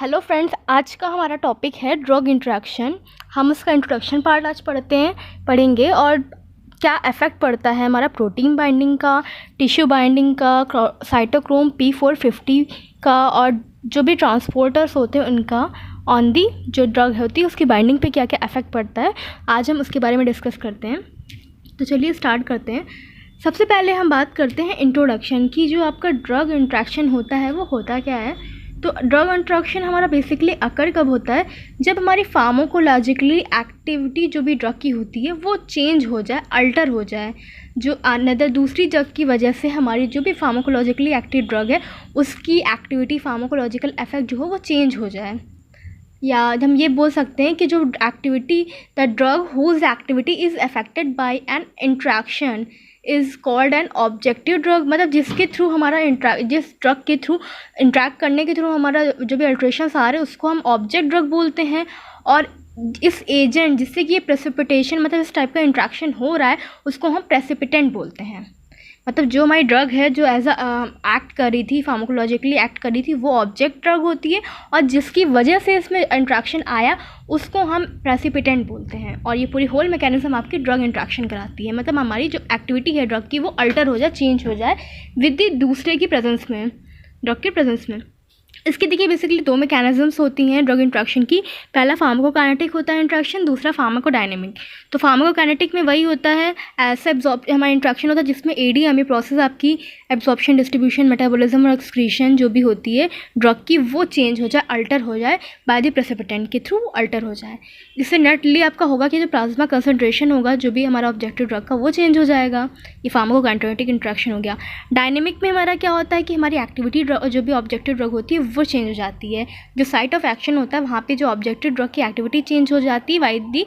Hello friends, आज का हमारा टॉपिक है ड्रग इंटरेक्शन। हम उसका इंट्रोडक्शन पार्ट आज पढ़ेंगे और क्या इफ़ेक्ट पड़ता है हमारा प्रोटीन बाइंडिंग का, टिश्यू बाइंडिंग का, साइटोक्रोम P450 का और जो भी ट्रांसपोर्टर्स होते हैं उनका ऑन दी जो ड्रग होती है उसकी बाइंडिंग पे क्या क्या इफ़ेक्ट पड़ता है। आज हम उसके बारे में डिस्कस करते हैं। तो चलिए स्टार्ट करते हैं। सबसे पहले हम बात करते हैं इंट्रोडक्शन की। जो आपका ड्रग इंट्रैक्शन होता है वो होता क्या है। तो ड्रग इंट्रैक्शन हमारा बेसिकली अकर कब होता है, जब हमारी फार्माकोलॉजिकली एक्टिविटी जो भी ड्रग की होती है वो चेंज हो जाए, अल्टर हो जाए। जो अनदर दूसरी ड्रग की वजह से हमारी जो भी फार्माकोलॉजिकली एक्टिव ड्रग है उसकी एक्टिविटी, फार्माकोलॉजिकल इफेक्ट जो हो वो चेंज हो जाए। या हम ये बोल सकते हैं कि जो activity, the drug whose activity is affected by an interaction is called an objective drug. मतलब जिसके थ्रू हमारा जिस ड्रग के थ्रू इंट्रैक्ट करने के थ्रू हमारा जो भी अल्ट्रेशंस आ रहे हैं उसको हम ऑब्जेक्ट ड्रग बोलते हैं। और इस एजेंट जिससे कि ये प्रेसिपिटेशन, मतलब इस टाइप का इंट्रैक्शन हो रहा है, उसको हम प्रेसिपिटेंट बोलते हैं। मतलब जो हमारी ड्रग है जो एज एक्ट कर रही थी, फार्माकोलॉजिकली एक्ट कर रही थी, वो ऑब्जेक्ट ड्रग होती है और जिसकी वजह से इसमें इंट्रैक्शन आया उसको हम प्रेसिपिटेंट बोलते हैं। और ये पूरी होल मैकेनिज्म आपकी ड्रग इंट्रैक्शन कराती है। मतलब हमारी जो एक्टिविटी है ड्रग की वो अल्टर हो जाए, चेंज हो जाए विद द दूसरे की प्रेजेंस में, ड्रग के प्रेजेंस में। इसकी देखिए बेसिकली दो मैकेनिज्म्स होती हैं ड्रग इंट्रैक्शन की। पहला फार्माकोकाइनेटिक होता है इंट्रैक्शन, दूसरा फार्माकोडायनेमिक। तो फार्माकोकाइनेटिक में वही होता है ऐसे हमारा इंट्रैक्शन होता है जिसमें ADME प्रोसेस आपकी एब्जॉर्प्शन, डिस्ट्रीब्यूशन, मेटाबॉलिज्म और एक्सक्रीशन जो भी होती है ड्रग की वो चेंज हो जाए, अल्टर हो जाए, बाय द प्रेसिपिटेंट के थ्रू अल्टर हो जाए। इससे नेटली आपका होगा कि जो प्लाज्मा कंसनट्रेशन होगा जो भी हमारा ऑब्जेक्टिव ड्रग का वो चेंज हो जाएगा। ये फार्माकोकाइनेटिक इंट्रैक्शन हो गया। डायनेमिक में हमारा क्या होता है कि हमारी एक्टिविटी जो भी ऑब्जेक्टिव ड्रग होती है वो चेंज हो जाती है। जो साइट ऑफ एक्शन होता है वहाँ पे जो ऑब्जेक्टिव ड्रग की एक्टिविटी चेंज हो जाती है बाय द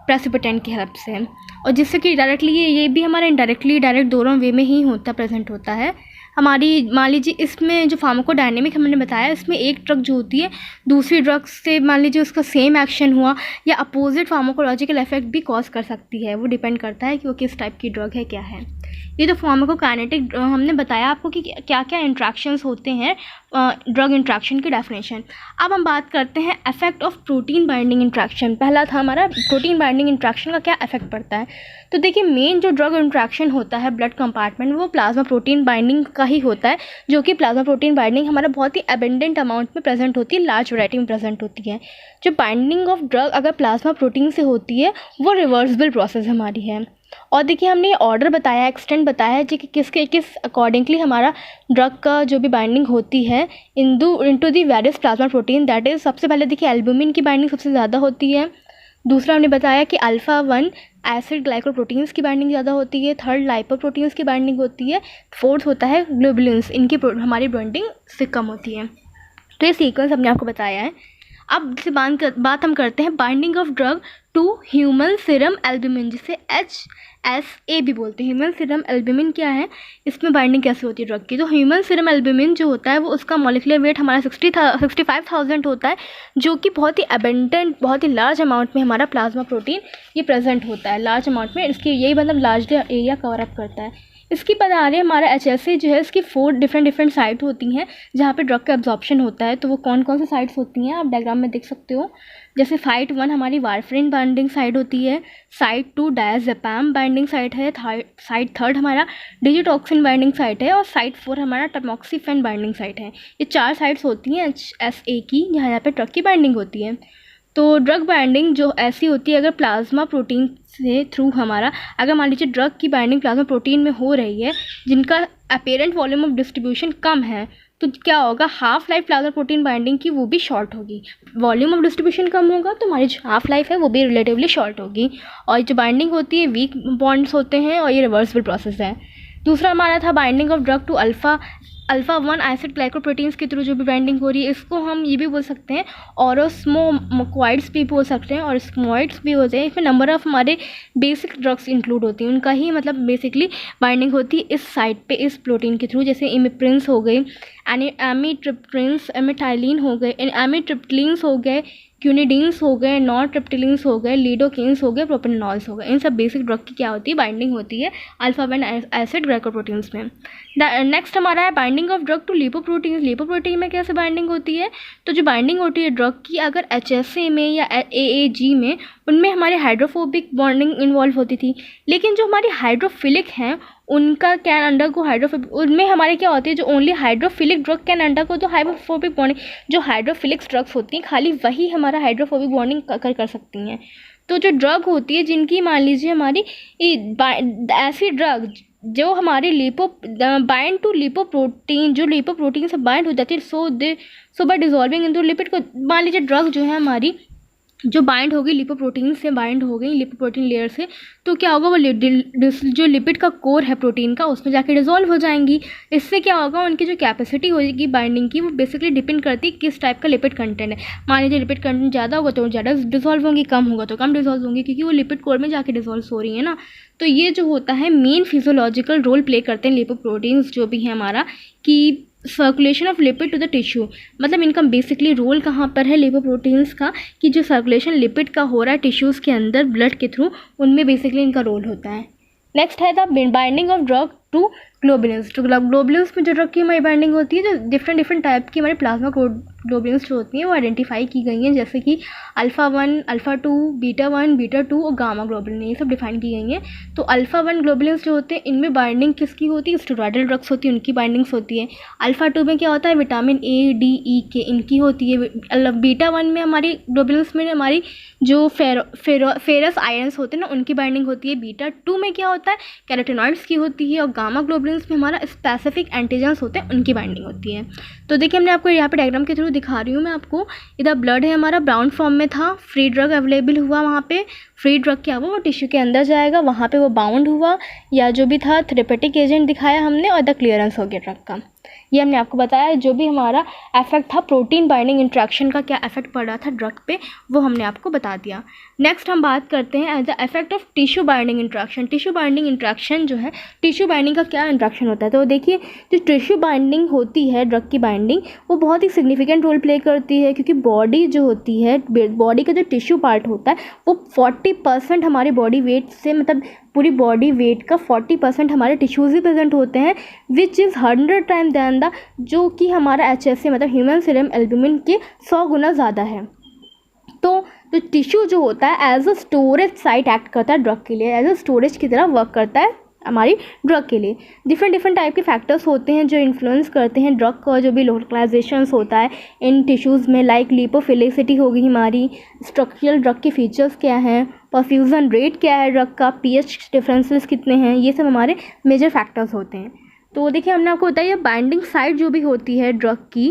प्रेसिपिटेंट की हेल्प से। और जिससे कि डायरेक्टली ये भी हमारा इनडायरेक्टली, डायरेक्ट दोनों वे में ही प्रेजेंट होता है। हमारी मान लीजिए इसमें जो फार्माकोडायनेमिक हमने बताया, इसमें एक ड्रग जो होती है दूसरी ड्रग से मान लीजिए उसका सेम एक्शन हुआ या अपोजिट फार्माकोलॉजिकल इफेक्ट भी कॉज कर सकती है। वो डिपेंड करता है कि वो किस टाइप की ड्रग है, क्या है। ये तो फार्माकोकाइनेटिक हमने बताया आपको कि क्या क्या इंट्रैक्शंस होते हैं ड्रग इंट्रैक्शन की डेफिनेशन। अब हम बात करते हैं effect of protein binding interaction. पहला था हमारा प्रोटीन बाइंडिंग इंट्रैक्शन का क्या इफेक्ट पड़ता है। तो देखिए मेन जो ड्रग इंट्रैक्शन होता है ब्लड कंपार्टमेंट वो प्लाज्मा प्रोटीन बाइंडिंग का ही होता है, जो कि प्लाज्मा प्रोटीन बाइंडिंग हमारा बहुत ही अबेंडेंट अमाउंट में प्रेजेंट होती है, लार्ज वैरायटी में प्रेजेंट होती है। जो बाइंडिंग ऑफ ड्रग अगर प्लाज्मा प्रोटीन से होती है वो रिवर्सिबल प्रोसेस हमारी है। और देखिए हमने ये ऑर्डर बताया, एक्सटेंट बताया है जी कि किस अकॉर्डिंगली हमारा ड्रग का जो भी बाइंडिंग होती है into the various plasma protein. That is सबसे पहले देखिए एल्बुमिन की बाइंडिंग सबसे ज़्यादा होती है। दूसरा हमने बताया कि अल्फ़ा-1 एसिड ग्लाइकोप्रोटीन्स की बाइंडिंग ज़्यादा होती है। थर्ड लाइपोप्रोटीन्स की बाइंडिंग होती है। फोर्थ होता है ग्लोबुलिन्स, इनकी हमारी बाइंडिंग से कम होती है। तो ये सीक्वेंस हमने आपको बताया है। अब से बात हम करते हैं binding of drug to human serum albumin, जिसे HSA भी बोलते हैं। ह्यूमन सीरम एल्बुमिन क्या है, इसमें बाइंडिंग कैसे होती है ड्रग की। तो ह्यूमन सीरम एल्बुमिन जो होता है वो उसका मॉलिक्यूलर वेट हमारा 65,000 होता है, जो कि बहुत ही अबेंडेंट, बहुत ही लार्ज अमाउंट में हमारा प्लाज्मा प्रोटीन ये प्रेजेंट होता है लार्ज अमाउंट में। इसकी यही मतलब लार्ज एरिया कवर अप करता है। इसकी बता रहे हमारा HSA जो है इसकी 4 डिफरेंट साइट होती हैं जहाँ पे ड्रग का एब्जॉर्प्शन होता है। तो वो कौन कौन सी साइट्स होती हैं आप डायग्राम में देख सकते हो। जैसे साइट 1 हमारी वारफरिन बाइंडिंग साइट होती है, साइट 2 डायज़ेपैम बाइंडिंग साइट है, साइट 3 हमारा डिजिटॉक्सिन बाइंडिंग साइट है और साइट 4 हमारा टमॉक्सीफेन बाइंडिंग साइट है। ये 4 साइट्स होती हैं HSA की जहाँ पे ड्रग की बाइंडिंग होती है। तो ड्रग बाइंडिंग जो ऐसी होती है अगर प्लाज्मा प्रोटीन से थ्रू हमारा, अगर मान लीजिए ड्रग की बाइंडिंग प्लाज्मा प्रोटीन में हो रही है जिनका अपेरेंट वॉल्यूम ऑफ डिस्ट्रीब्यूशन कम है, तो क्या होगा, half life plasma protein binding की वो भी शॉर्ट होगी। वॉल्यूम ऑफ डिस्ट्रीब्यूशन कम होगा तो हमारी जो हाफ लाइफ है वो भी रिलेटिवली शॉर्ट होगी। और जो बाइंडिंग होती है वीक बॉन्ड्स होते हैं और ये रिवर्सिबल प्रोसेस है। दूसरा हमारा था binding of drug to alpha one acid glycoproteins के थ्रू जो भी बाइंडिंग हो रही है, इसको हम ये भी बोल सकते हैं ऑरोस्मोमोक्वाइड्स भी बोल सकते हैं और स्मोइड्स भी होते हैं। इसमें नंबर ऑफ हमारे बेसिक ड्रग्स इंक्लूड होती हैं, उनका ही मतलब बेसिकली बाइंडिंग होती है इस साइट पे, इस प्रोटीन के थ्रू। जैसे इमिप्रिंस हो गई, एमिट्रिप्टिन्स, एमिटाइलिन हो गए, एमिट्रिप्टिलिन्स हो गए, क्यूनिडीन्स हो गए, नॉरट्रिप्टिलिन्स हो गए, लिडोकेन्स हो गए, प्रोपेनॉल्स हो गए। इन सब बेसिक ड्रग की क्या होती है, बाइंडिंग होती है अल्फा 1 एसिड ग्लाइकोप्रोटीन्स में। नेक्स्ट हमारा है binding of drug to lipoproteins. Lipoprotein में कैसे बाइंडिंग होती है, तो जो बाइंडिंग होती है ड्रग की अगर HSA में या AAG में, उनमें हमारी हाइड्रोफोबिक बॉन्डिंग इन्वॉल्व होती थी। लेकिन जो हमारी हाइड्रोफिलिक हैं उनका कैन अंडर को हाइड्रोफोबिक, उनमें हमारे क्या होती है, जो only hydrophilic drug can under को तो हाइड्रोफोबिक बॉन्डिंग, जो हाइड्रोफिलिक ड्रग्स होती हैं खाली वही हमारा हाइड्रोफोबिक बॉन्डिंग कर सकती हैं। तो जो ड्रग होती है जिनकी मान लीजिए हमारी ऐसी ड्रग जो हमारी बाइंड टू लिपोप्रोटीन, जो लिपोप्रोटीन से बाइंड हो जाती है, सो बाय डिजॉल्विंग इनटू लिपिड को, मान लीजिए ड्रग जो है हमारी जो बाइंड होगी लिपोप्रोटीन से, बाइंड हो गई लिपोप्रोटीन लेयर से, तो क्या होगा, वो जो लिपिड का कोर है प्रोटीन का उसमें जाके डिज़ोल्व हो जाएंगी। इससे क्या होगा, उनकी जो कैपेसिटी होगी बाइंडिंग की वो बेसिकली डिपेंड करती है किस टाइप का लिपिड कंटेंट है। मान लीजिए लिपिड कंटेंट ज़्यादा होगा तो ज़्यादा डिज़ोल्व होंगी, कम होगा तो कम डिज़ोल्व होंगी, क्योंकि वो लिपिड कोर में जाके डिज़ोल्व हो रही है ना। तो ये जो होता है मेन फिजियोलॉजिकल रोल प्ले करते हैं लिपोप्रोटीन्स जो भी है हमारा, कि circulation of lipid to the tissue. मतलब इनका बेसिकली रोल कहाँ पर है लिपोप्रोटीन्स का, कि जो सर्कुलेशन लिपिड का हो रहा है टिश्यूज़ के अंदर ब्लड के थ्रू, उनमें बेसिकली इनका रोल होता है। नेक्स्ट है the binding of drug to globulins. तो ग्लोबुलिन्स में जो ड्रग की हमारी बाइंडिंग होती है, जो डिफरेंट टाइप की हमारी प्लाज्मा ग्लोबुलिन्स जो होती हैं वो आइडेंटिफाई की गई हैं, जैसे कि अल्फ़ा 1, अल्फ़ा 2, बीटा 1, बीटा 2 और गामा ग्लोबुलिन, ये सब डिफाइन की गई हैं। तो अल्फ़ा 1 ग्लोबुलिन्स जो होते हैं इनमें बाइंडिंग किसकी होती है, स्टेरॉयडल ड्रग्स होती है उनकी बाइंडिंग्स होती है। अल्फ़ा 2 में क्या होता है, vitamin A, D, E, K इनकी होती है। बीटा 1 में हमारी ग्लोबुलिन्स में हमारी जो फेरस आयरन्स होते हैं ना उनकी बाइंडिंग होती है। बीटा 2 में क्या होता है, कैरोटीनॉइड्स की होती है। और गामा ग्लोबुलिन्स में हमारा स्पेसिफिक एंटीजन्स होते हैं, उनकी बाइंडिंग होती है। तो देखिए हमने आपको यहाँ पे डायग्राम के थ्रू दिखा रही हूँ मैं आपको, इधर ब्लड है हमारा ब्राउन फॉर्म में था, फ्री ड्रग अवेलेबल हुआ, वहाँ पे फ्री ड्रग क्या हुआ, वो टिश्यू के अंदर जाएगा, वहाँ पे वो बाउंड हुआ या जो भी था थेरेपेटिक एजेंट दिखाया हमने, और द क्लियरेंस हो गया ड्रग का। ये हमने आपको बताया। जो भी हमारा इफेक्ट था प्रोटीन बाइंडिंग इंट्रैक्शन का, क्या इफेक्ट पड़ रहा था ड्रग पे, वो हमने आपको बता दिया। नेक्स्ट हम बात करते हैं as the effect of tissue binding interaction. Tissue binding interaction जो है, टिश्यू बाइंडिंग का क्या इंट्रैक्शन होता है, तो देखिए जो टिश्यू बाइंडिंग होती है ड्रग की बाइंडिंग, वो बहुत ही सिग्निफिकेंट रोल प्ले करती है, क्योंकि बॉडी जो होती है, बॉडी का जो टिश्यू पार्ट होता है वो 40% हमारे बॉडी वेट से, मतलब पूरी बॉडी वेट का 40% हमारे टिश्यूज़ ही प्रेजेंट होते हैं, which is 100 time than the, जो कि हमारा HSA मतलब ह्यूमन सीरम एल्ब्यूमिन के 100 गुना ज़्यादा है। तो टिश्यू जो होता है as a storage site act करता है ड्रग के लिए, एज अ स्टोरेज की तरह वर्क करता है हमारी ड्रग के लिए। डिफरेंट टाइप के फैक्टर्स होते हैं जो इन्फ्लुएंस करते हैं ड्रग का जो भी लोकलाइजेशंस होता है इन टिश्यूज़ में, लाइक लिपोफिलिसिटी होगी हमारी, स्ट्रक्चरल ड्रग के फीचर्स क्या हैं, परफ्यूज़न रेट क्या है ड्रग का, pH डिफरेंसेस कितने हैं, ये सब हमारे मेजर फैक्टर्स होते हैं। तो देखिए हमने आपको बताया बाइंडिंग साइट जो भी होती है ड्रग की,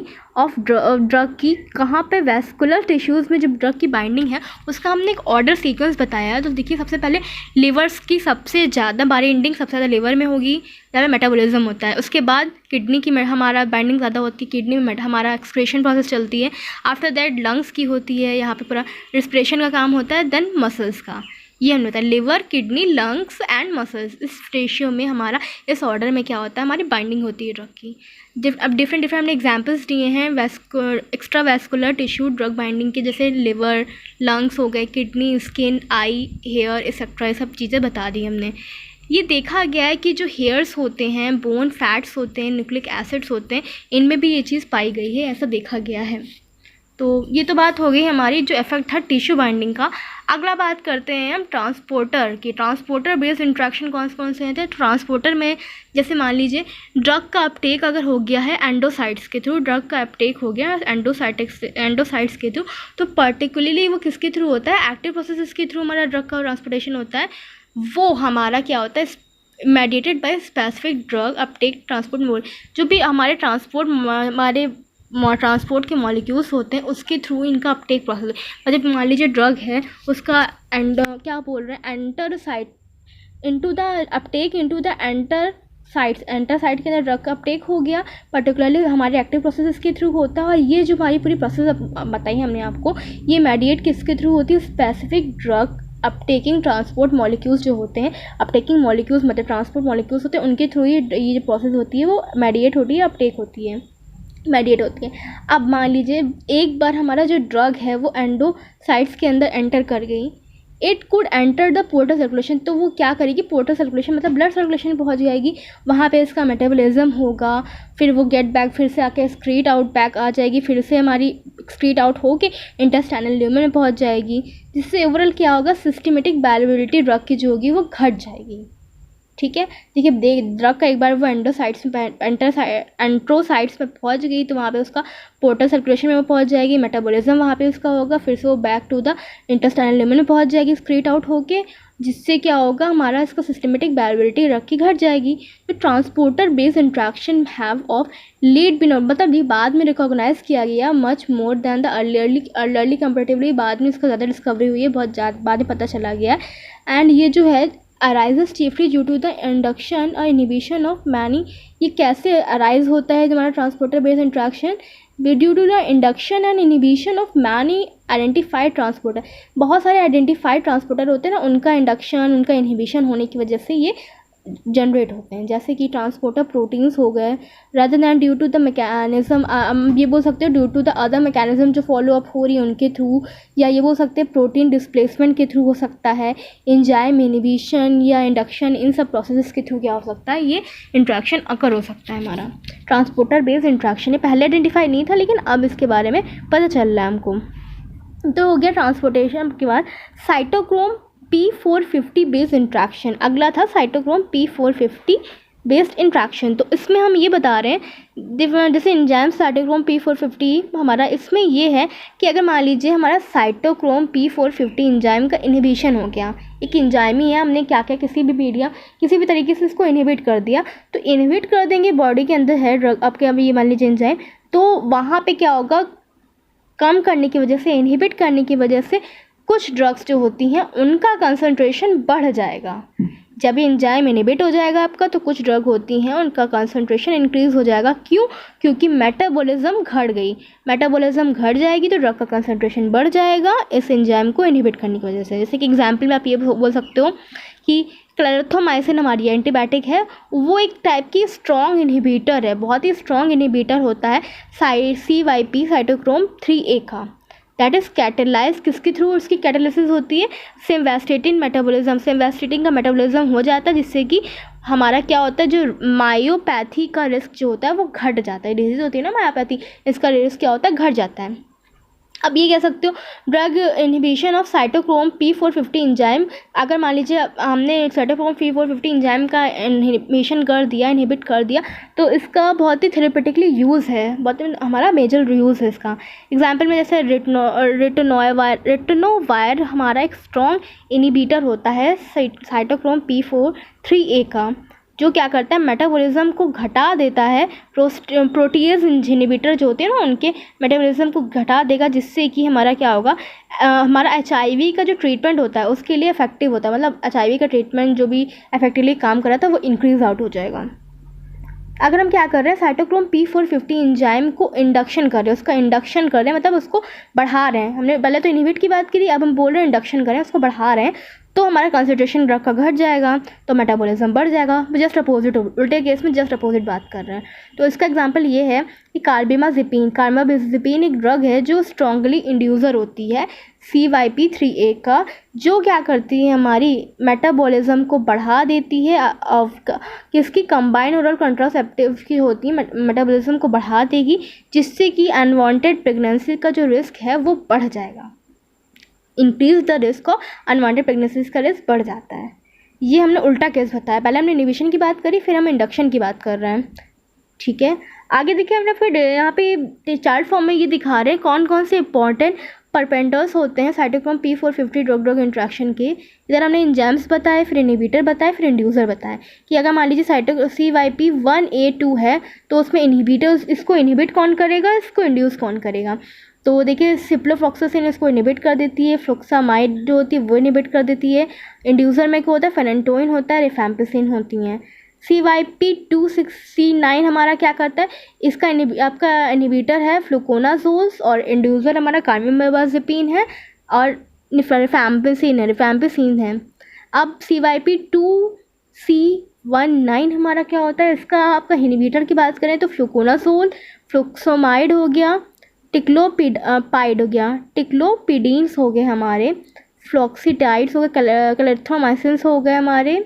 ड्रग की कहाँ पे, वेस्कुलर टिश्यूज़ में जो ड्रग की बाइंडिंग है उसका हमने एक ऑर्डर सीक्वेंस बताया है। तो देखिए सबसे पहले लिवर्स की सबसे ज़्यादा बाइंडिंग सबसे ज़्यादा लिवर में होगी, ज़्यादा मेटाबॉलिज्म होता है। उसके बाद किडनी की हमारा बाइंडिंग ज़्यादा होती है, किडनी में हमारा एक्सक्रीशन प्रोसेस चलती है। आफ्टर दैट लंग्स की होती है, यहाँ पे पूरा रिस्पिरेशन का काम होता है। देन मसल्स का, ये हमने बताया liver, kidney, lungs and muscles, इस रेशियो में हमारा, इस ऑर्डर में क्या होता है हमारी बाइंडिंग होती है ड्रग की। अब डिफरेंट हमने एग्जांपल्स दिए हैं extra vascular tissue drug binding के, जैसे लिवर, लंग्स हो गए, किडनी, स्किन, आई, हेयर एक्सेट्रा, ये सब चीज़ें बता दी हमने। ये देखा गया है कि जो हेयर्स होते हैं, बोन फैट्स होते हैं, न्यूक्लिक एसिड्स होते हैं, इनमें भी ये चीज़ पाई गई है, ऐसा देखा गया है। तो ये तो बात हो गई हमारी जो इफेक्ट था टिश्यू बाइंडिंग का। अगला बात करते हैं हम ट्रांसपोर्टर की। ट्रांसपोर्टर बेस्ड इंट्रैक्शन कौन से हैं, तो ट्रांसपोर्टर में जैसे मान लीजिए ड्रग का अपटेक अगर हो गया है एंडोसाइट्स के थ्रू, ड्रग का अपटेक हो गया एंडोसाइट्स के थ्रू, तो पर्टिकुलरली वो किसके थ्रू होता है, एक्टिव प्रोसेस के थ्रू हमारा ड्रग का ट्रांसपोर्टेशन होता है। वो हमारा क्या होता है, mediated by specific drug Uptake transport mode, जो भी हमारे ट्रांसपोर्ट के मॉलिक्यूल्स होते हैं उसके थ्रू इनका अपटेक प्रोसेस, मतलब मान लीजिए ड्रग है उसका क्या बोल रहे हैं, enter site into the Uptake into the enter site के अंदर ड्रग का अपटेक हो गया, पर्टिकुलरली हमारे एक्टिव प्रोसेस के थ्रू होता है। और ये जो हमारी पूरी प्रोसेस बताई हमने आपको, ये मेडिएट किसके थ्रू होती है, स्पेसिफिक ड्रग अपटेकिंग ट्रांसपोर्ट मॉलिक्यूल्स जो होते हैं, अपटेकिंग मॉलिक्यूल्स मतलब ट्रांसपोर्ट मॉलिक्यूल्स होते हैं, उनके थ्रू ये जो प्रोसेस होती है वो मेडिएट होती है, अपटेक होती है। मेडिएट होती है। अब मान लीजिए एक बार हमारा जो ड्रग है वो एंडोसाइट्स के अंदर एंटर कर गई, it could enter the portal circulation, तो वो क्या करेगी, पोर्टल सर्कुलेशन मतलब ब्लड सर्कुलेशन में पहुंच जाएगी, वहाँ पे इसका मेटाबॉलिज्म होगा, फिर वो गेट बैक फिर से आके एक्सक्रीट आउट बैक आ जाएगी, फिर से हमारी एक्सक्रीट आउट होके इंटेस्टाइनल ल्यूमेन में पहुंच जाएगी, जिससे ओवरऑल क्या होगा, सिस्टमेटिक बायोअवेलेबिलिटी ड्रग की जो होगी वो घट जाएगी। ठीक है, देखिए ड्रग का एक बार वो एंडोसाइट्स में एंट्रोसाइट्स में पहुंच गई तो वहाँ पे उसका पोर्टल सर्कुलेशन में वो पहुंच जाएगी, मेटाबॉलिज्म वहाँ पे उसका होगा, फिर से वो back to the intestinal lumen में पहुंच जाएगी स्क्रीट आउट होके, जिससे क्या होगा, हमारा इसका सिस्टमेटिक बायोअवेलेबिलिटी ड्रग की घट जाएगी। तो transporter based interaction have of lead been, मतलब ये बाद में रिकॉग्नाइज किया गया much more than the earlier comparatively, बाद में इसका ज़्यादा डिस्कवरी हुई है, बहुत ज़्यादा बाद में पता चला गया। एंड ये जो है arises chiefly due to the induction और इनिबिशन ऑफ मैनी, ये कैसे अराइज होता है हमारा transporter based interaction, due to the induction and inhibition of many identified transporter, बहुत सारे आइडेंटिफाइड ट्रांसपोर्टर होते हैं ना, उनका इंडक्शन उनका इनिबिशन होने की वजह से ये जनरेट होते हैं, जैसे कि ट्रांसपोर्टर प्रोटीन्स हो गए, rather than due to the mechanism, ये बोल सकते हो due to the other mechanism जो फॉलो अप हो रही है उनके थ्रू, या ये बोल सकते हैं प्रोटीन डिस्प्लेसमेंट के थ्रू हो सकता है, एंजाइम इनिबिशन या इंडक्शन, इन सब प्रोसेसेस के थ्रू क्या हो सकता है, ये इंट्रैक्शन अकर हो सकता है हमारा ट्रांसपोर्टर बेस्ड इंट्रैक्शन। ये पहले आइडेंटिफाई नहीं था लेकिन अब इसके बारे में पता चल रहा है हमको। तो हो गया ट्रांसपोर्टेशन के बाद साइटोक्रोम P450 बेस्ड इंट्रैक्शन, अगला था साइटोक्रोम P450 बेस्ड इंट्रैक्शन। तो इसमें हम ये बता रहे हैं जैसे इंजाइम साइटोक्रोम P450 हमारा, इसमें ये है कि अगर मान लीजिए हमारा साइटोक्रोम P450 इंजाइम का इनहिबिशन हो गया, एक इंजाइम ही है, हमने क्या किया, किसी भी मीडिया किसी भी तरीके से इसको इनहिबिट कर दिया, तो इनहिबिट कर देंगे, बॉडी के अंदर है ड्रग आपके, अभी ये मान लीजिए इंजाइम, तो वहाँ पे क्या होगा, कम करने की वजह से, इनहिबिट करने की वजह से कुछ ड्रग्स जो होती हैं उनका कंसंट्रेशन बढ़ जाएगा। जब ये एंजाइम इनहिबिट हो जाएगा आपका, तो कुछ ड्रग होती हैं उनका कंसंट्रेशन इंक्रीज़ हो जाएगा। क्यों? क्योंकि मेटाबॉलिज्म घट गई, मेटाबॉलिज्म घट जाएगी तो ड्रग का कंसंट्रेशन बढ़ जाएगा इस एंजाइम को इनहिबिट करने की वजह से। जैसे कि एग्जाम्पल में आप ये बोल सकते हो कि क्लेरथोमाइसिन हमारी एंटीबायोटिक है, वो एक टाइप की स्ट्रॉन्ग इनहिबिटर है, बहुत ही स्ट्रॉन्ग इनहिबिटर होता है CYP साइटोक्रोम 3A का, दैट इज़ कैटेलाइज, किसके थ्रू उसकी कैटेलिसिस होती है, सिम्वास्टेटिन मेटाबॉलिज्म, सिम्वास्टेटिन का मेटाबॉलिज्म हो जाता है, जिससे कि हमारा क्या होता है, जो मायोपैथी का रिस्क जो होता है वो घट जाता है, डिजीज़ होती है ना मायोपैथी, इसका रिस्क क्या होता है, घट जाता है। अब ये कह सकते हो drug inhibition of cytochrome P450 enzyme, अगर मान लीजिए हमने साइटोक्रोम P450 इंजाइम का इनहिबिशन कर दिया, इनहिबिट कर दिया, तो इसका बहुत ही थेरेपेटिकली यूज़ है, बहुत हमारा मेजर यूज़ है इसका। एग्जांपल में जैसे रिटनोवायर हमारा एक स्ट्रॉन्ग इनहिबिटर होता है साइटोक्रोम P450 का, जो क्या करता है, मेटाबॉलिज्म को घटा देता है, प्रोटीएज इनहिबिटर जो होते हैं ना उनके मेटाबॉलिज्म को घटा देगा, जिससे कि हमारा क्या होगा, हमारा HIV का जो ट्रीटमेंट होता है उसके लिए इफेक्टिव होता है, मतलब HIV का ट्रीटमेंट जो भी इफेक्टिवली काम कर रहा था वो इंक्रीज आउट हो जाएगा। अगर हम क्या कर रहे हैं, साइटोक्रोम P450 इंजाइम को इंडक्शन कर रहे हैं, उसका इंडक्शन कर रहे हैं, मतलब उसको बढ़ा रहे हैं, हमने पहले तो इनहिबिट की बात करी, अब हम बोल रहे हैं इंडक्शन कर रहे हैं, उसको बढ़ा रहे हैं, तो हमारा कंसंट्रेशन ड्रग का घट जाएगा, तो मेटाबॉलिज्म बढ़ जाएगा। जस्ट अपोजिट, उल्टे केस में जस्ट अपोजिट बात कर रहे हैं। तो इसका एग्जांपल ये है कि कार्बामेज़ेपिन एक ड्रग है जो स्ट्रांगली इंड्यूसर होती है CYP3A का, जो क्या करती है, हमारी मेटाबॉलिज्म को बढ़ा देती है, किसकी, कंबाइंड ओरल कंट्रासेप्टिव की होती है, मेटाबॉलिज्म को बढ़ा देगी, जिससे कि अनवांटेड प्रेगनेंसी का जो रिस्क है वो बढ़ जाएगा, increase the risk of unwanted pregnancies का रिस्क बढ़ जाता है। ये हमने उल्टा केस बताया, पहले हमने इनहिबिशन की बात करी, फिर हम इंडक्शन की बात कर रहे हैं। ठीक है, आगे देखिए हमने फिर यहाँ पे चार्ट फॉर्म में ये दिखा रहे हैं कौन कौन से इंपॉर्टेंट परपेंटर्स होते हैं साइटोक्रोम P450 ड्रग इंट्रैक्शन के। इधर हमने इंजाइम्स बताए, फिर इनहिबिटर बताए, फिर इंड्यूसर बताए कि अगर मान लीजिए CYP1A2 है तो उसमें इनहिबिटर, इसको इनहिबिट कौन करेगा, इसको इंड्यूस कौन करेगा। तो देखिए सिप्लोफ्लॉक्सासिन इसको इनहिबिट कर देती है, फ्लुक्सामाइड जो होती है वो इनहिबिट कर देती है, इंड्यूसर में क्या होता है, फेनेंटोइन होता है, रिफैम्पिसिन होती हैं। CYP269 हमारा क्या करता है, इसका आपका इनहिबिटर है फ्लुकोनाजोल्स, और इंड्यूसर हमारा कार्बामेज़ेपिन है, और रिफैम्पिसिन है। अब CYP2C 19 हमारा क्या होता है इसका, आपका इनहिबिटर की बात करें तो फ्लुकोनाजोल, फ्लुक्सोमाइड हो गया, पाइड हो गया, टिक्लोपिडीन्स हो गए हमारे, फ्लॉक्सीडाइड्स हो गए, क्लेरथ्रोमाइसिन्स हो गए हमारे,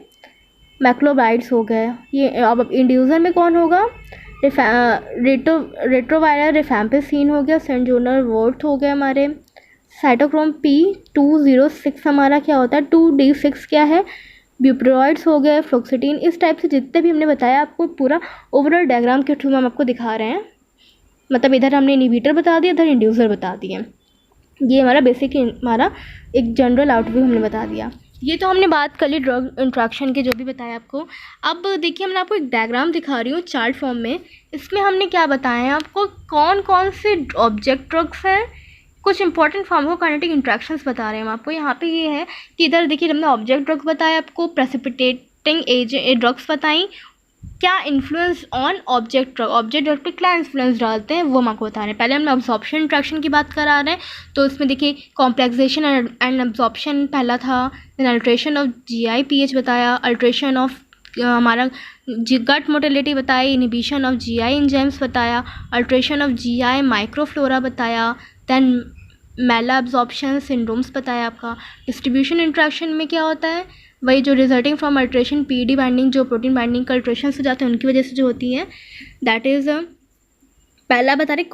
मैक्लोबाइड्स हो गए। ये अब इंड्यूसर में कौन होगा, रेट्रोवायरल रिफैम्पिसिन हो गया, सेंजोनर वोर्थ हो गए हमारे, साइटोक्रोम P206 हमारा क्या होता है, 2D6 क्या है, ब्यूप्रोइड्स हो गए, फ्लोक्सिटीन। इस टाइप से जितने भी हमने बताया आपको पूरा ओवरऑल डायग्राम के थ्रू हम आपको दिखा रहे हैं। मतलब इधर हमने इनहिबिटर बता दिया, इधर इंड्यूसर बता दिए। ये हमारा बेसिक हमारा एक जनरल आउटव्यू हमने बता दिया। ये तो हमने बात कर ली ड्रग इंट्रैक्शन के, जो भी बताया आपको। अब देखिए मैं आपको एक डायग्राम दिखा रही हूँ चार्ट फॉर्म में। इसमें हमने क्या बताया है आपको, कौन कौन से ऑब्जेक्ट ड्रग्स हैं, कुछ इंपॉर्टेंट फार्माकोकाइनेटिक इंट्रैक्शंस बता रहे हैं हम आपको। यहाँ पे ये है कि इधर देखिए हमने ऑब्जेक्ट ड्रग्स बताया आपको, प्रेसिपिटेटिंग एजेंट ड्रग्स बताई, क्या इन्फ्लुएंस ऑन ऑब्जेक्ट ड्रग पे क्या इन्फ्लुएंस डालते हैं वो हम आपको बता रहे हैं। पहले हमने अब्जॉर्प्शन इंट्रैक्शन की बात करा रहे हैं, तो इसमें देखिए कॉम्प्लेक्सेशन एंड अब्जॉर्प्शन पहला था, then alteration of GI pH बताया, अल्ट्रेशन ऑफ हमारा गट मोटिलिटी बताई, इनहिबिशन ऑफ GI एंजाइम्स बताया, अल्ट्रेशन ऑफ GI माइक्रोफ्लोरा बताया, देन मेला अब्जॉर्प्शन सिंड्रोम्स बताया आपका। डिस्ट्रीब्यूशन इंट्रैक्शन में क्या होता है, वही जो resulting from alteration PD binding, जो प्रोटीन बाइंडिंग का अल्ट्रेशन हो जाते हैं उनकी वजह से जो होती है, दैट इज़ पहला बता रहे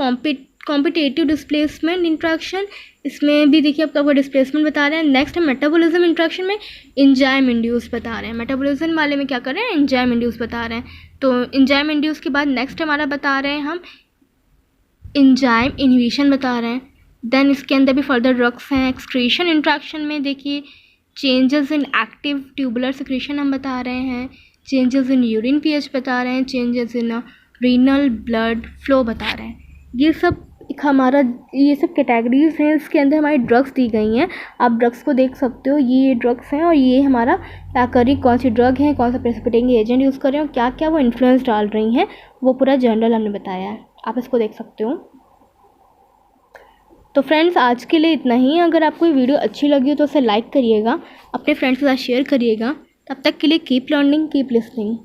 कॉम्पिटेटिव डिस्प्लेसमेंट इंट्रैक्शन। इसमें भी देखिए आपका वो डिस्प्लेसमेंट बता रहे हैं। नेक्स्ट है मेटाबॉलिज्म इंट्रैक्शन में एंजाइम इंड्यूस बता रहे हैं। मेटाबॉलिज्म वाले में क्या कर रहे हैं, एंजाइम इंड्यूस बता रहे हैं। तो एंजाइम इंड्यूस के बाद नेक्स्ट हमारा बता रहे हैं हम एंजाइम इनहिबिशन बता रहे हैं। देन इसके अंदर भी फर्दर ड्रग्स हैं। एक्सक्रीशन इंट्रैक्शन में देखिए changes in active tubular secretion हम बता रहे हैं, चेंजेस इन यूरिन pH बता रहे हैं, changes in renal blood flow बता रहे हैं। ये सब हमारा ये सब कैटेगरीज हैं, इसके अंदर हमारी ड्रग्स दी गई हैं। आप ड्रग्स को देख सकते हो, ये ड्रग्स हैं और ये हमारा क्या कर रही, कौन सी ड्रग है, कौन सा प्रेसिपिटेटिंग एजेंट यूज़ कर रहे हैं और क्या क्या वो इन्फ्लुएंस डाल रही हैं, वो पूरा जनरल हमने बताया है। आप इसको देख सकते हो। तो फ्रेंड्स आज के लिए इतना ही। अगर आपको ये वीडियो अच्छी लगी हो तो उसे लाइक करिएगा, अपने फ्रेंड्स के साथ शेयर करिएगा। तब तक के लिए कीप लर्निंग, कीप लिसनिंग।